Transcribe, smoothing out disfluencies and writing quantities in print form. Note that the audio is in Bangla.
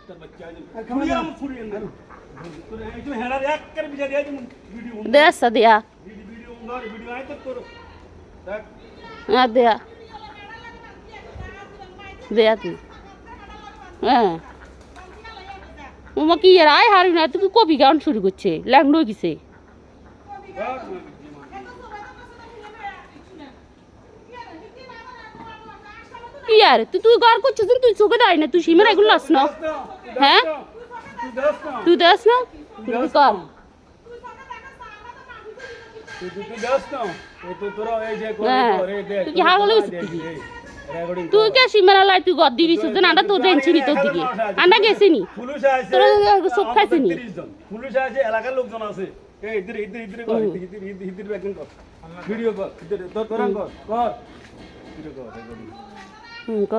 কুত্তার বাচ্চা আছে ফুরিয়াম ফুরিয়াম তোর এই তো হেলার এক করে বিজা দিয়া ভিডিও দেয়া দেয়া ভিডিও উন্নর ভিডিও আই তো তোর দেখ দেয়া দেয়া তুই হ্যাঁ কি আর আয় হারি না তুই কবি গান শুরু করছে ল্যাংডো গেছে কি আর তুই গার করছিস তুই চোখে দেয় না তুই সিমের এগুলো লাস না হ্যাঁ তুই দেস না তুই কর তুই কি হাগলে তুই কে সিমেরা লাই তুই গদ দিবি সুজন আন্ডা তোর রেঞ্চিনি তোর দিকে আন্ডা গেছিনি তোর সব খাইছিনি পুলিশ আছে এলাকার লোকজন আছে এই ইধর ইধর ইধর কর ইধর ইধর একদম কর ভিডিও কর ইধর তোর কর ভিডিও কর